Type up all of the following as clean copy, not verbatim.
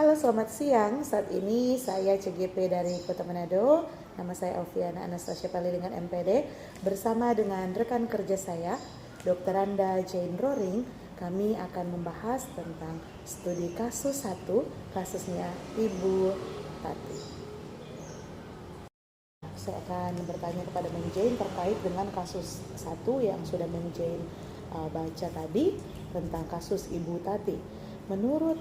Halo, selamat siang. Saat ini saya CGP dari Kota Manado. Nama saya Alfiana Anastasia Pali dengan MPD. Bersama dengan rekan kerja saya, Dr. Anda Jane Roring, kami akan membahas tentang studi kasus 1, kasusnya Ibu Tati. Saya akan bertanya kepada Mem Jane terkait dengan kasus 1 yang sudah Mem Jane baca tadi tentang kasus Ibu Tati. Menurut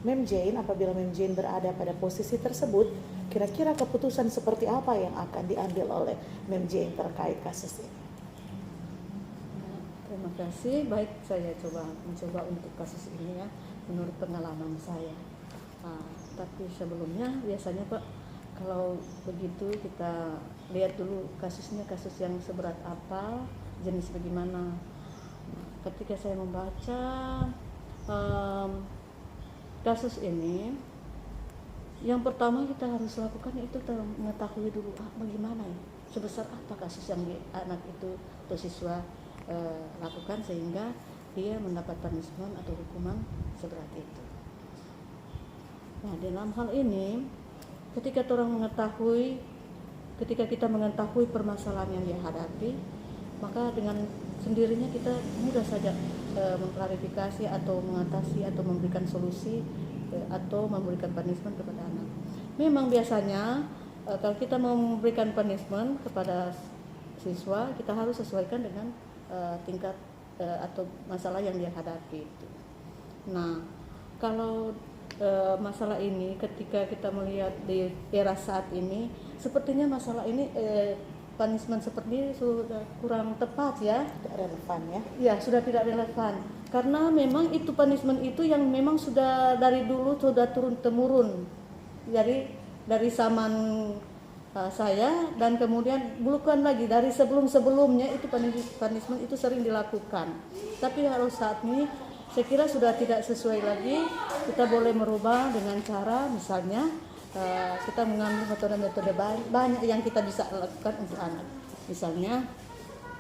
Mem Jane, apabila Mem Jane berada pada posisi tersebut, kira-kira keputusan seperti apa yang akan diambil oleh Mem Jane terkait kasus ini? Terima kasih. Baik, saya mencoba untuk kasus ini ya, menurut pengalaman saya. Tapi sebelumnya biasanya Pak, kalau begitu kita lihat dulu kasusnya, kasus yang seberat apa, jenis bagaimana. Ketika saya membaca kasus ini, yang pertama kita harus lakukan itu mengetahui dulu bagaimana ya, sebesar apa kasus yang anak itu atau siswa lakukan sehingga dia mendapat punishment atau hukuman seberat itu. Nah, dalam hal ini ketika kita mengetahui permasalahan yang dihadapi, maka dengan sendirinya kita mudah saja mengklarifikasi atau mengatasi atau memberikan solusi atau memberikan punishment kepada anak. Memang biasanya kalau kita mau memberikan punishment kepada siswa, kita harus sesuaikan dengan tingkat atau masalah yang dia hadapi itu. Nah, kalau masalah ini ketika kita melihat di era saat ini, sepertinya masalah ini punishment seperti ini sudah kurang tepat ya, tidak relevan ya. Ya, sudah tidak relevan. Karena memang itu punishment itu yang memang sudah dari dulu sudah turun temurun. Jadi dari zaman saya dan kemudian bukan lagi dari sebelum-sebelumnya itu punishment itu sering dilakukan. Tapi harus saat ini saya kira sudah tidak sesuai lagi. Kita boleh merubah dengan cara misalnya kita mengambil metode-metode banyak yang kita bisa lakukan untuk anak. Misalnya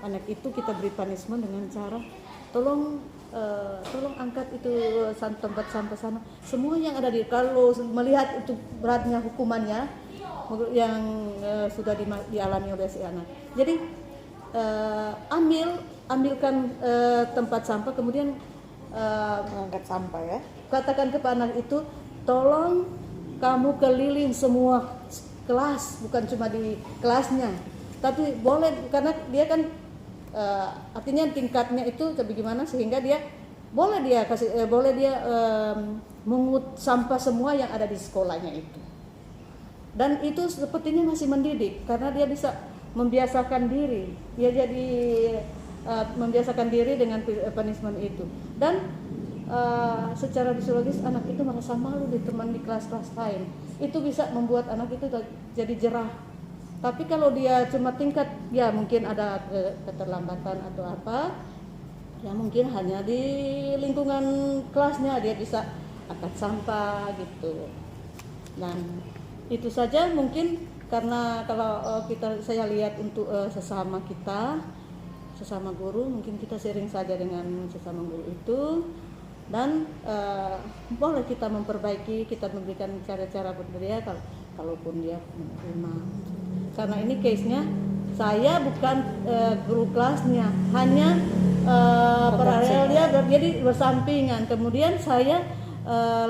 anak itu kita beri punishment dengan cara tolong angkat itu tempat sampah sana. Semua yang ada di, kalau melihat itu beratnya hukumannya yang sudah dialami oleh si anak. Jadi ambilkan tempat sampah, kemudian mengangkat sampah ya. Katakan kepada anak itu, tolong kamu keliling semua kelas, bukan cuma di kelasnya, tapi boleh karena dia kan artinya tingkatnya itu bagaimana sehingga dia boleh mengut sampah semua yang ada di sekolahnya itu. Dan itu sepertinya masih mendidik karena dia bisa membiasakan diri, dia jadi membiasakan diri dengan punishment itu. Dan secara fisiologis anak itu merasa malu di kelas-kelas lain. Itu bisa membuat anak itu jadi jerah. Tapi kalau dia cuma tingkat, ya mungkin ada keterlambatan atau apa, ya mungkin hanya di lingkungan kelasnya dia bisa angkat sampah gitu. Dan itu saja mungkin karena kalau saya lihat untuk sesama guru, mungkin kita sharing saja dengan sesama guru itu. Dan boleh kita memperbaiki, kita memberikan cara-cara berbeda kalaupun dia menerima. Karena ini case-nya saya bukan guru kelasnya, hanya paralel dia jadi bersampingan. Kemudian saya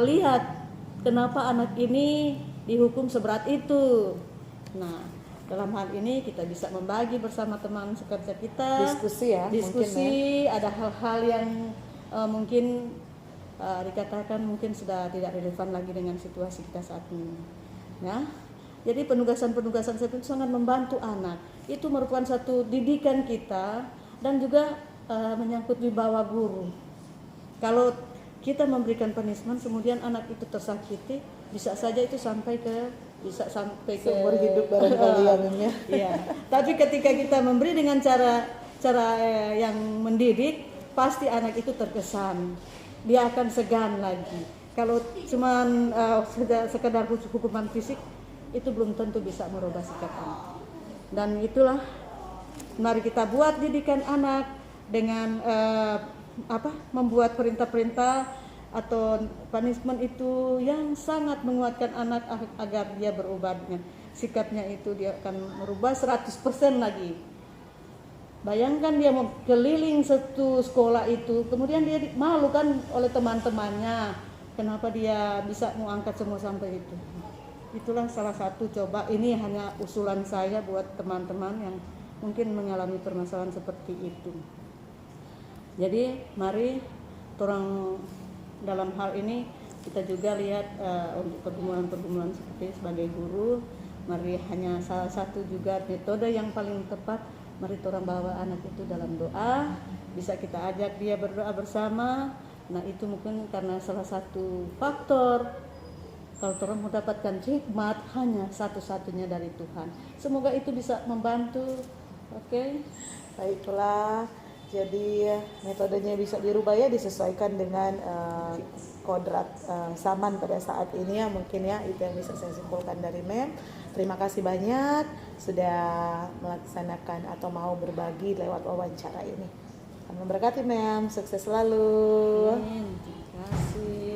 lihat kenapa anak ini dihukum seberat itu. Nah, dalam hal ini kita bisa membagi bersama teman sekerja kita, diskusi ya, mungkin ya. Ada hal-hal yang mungkin dikatakan mungkin sudah tidak relevan lagi dengan situasi kita saat ini. Nah, jadi penugasan-penugasan seperti itu sangat membantu anak. Itu merupakan satu didikan kita dan juga menyangkut wibawa guru. Kalau kita memberikan punishment kemudian anak itu tersakiti, bisa saja itu sampai ke seumur hidup barangkali ya. Iya. Tapi ketika kita memberi dengan cara yang mendidik, pasti anak itu terkesan. Dia akan segan lagi. Kalau cuma sekedar hukuman fisik, itu belum tentu bisa merubah sikap anak. Dan itulah, mari kita buat didikan anak dengan membuat perintah-perintah atau punishment itu yang sangat menguatkan anak agar dia berubah dengan sikapnya itu, dia akan merubah 100% lagi. Bayangkan dia mau keliling satu sekolah itu, kemudian dia malu kan oleh teman-temannya, kenapa dia bisa mau angkat semua sampai itu. Itulah salah satu, coba ini hanya usulan saya buat teman-teman yang mungkin mengalami permasalahan seperti itu. Jadi mari orang dalam hal ini kita juga lihat untuk pergumulan-pergumulan seperti sebagai guru, mari hanya salah satu juga metode yang paling tepat, mari orang bawa anak itu dalam doa, bisa kita ajak dia berdoa bersama. Nah itu mungkin karena salah satu faktor kalau orang mendapatkan hikmat hanya satu-satunya dari Tuhan. Semoga itu bisa membantu. Oke. Baiklah. Jadi metodenya bisa dirubah ya, disesuaikan dengan kodrat zaman pada saat ini ya, mungkin ya, itu yang bisa saya simpulkan dari Mem. Terima kasih banyak sudah melaksanakan atau mau berbagi lewat wawancara ini. Tuhan memberkati Mem, sukses selalu. Amin. Terima kasih.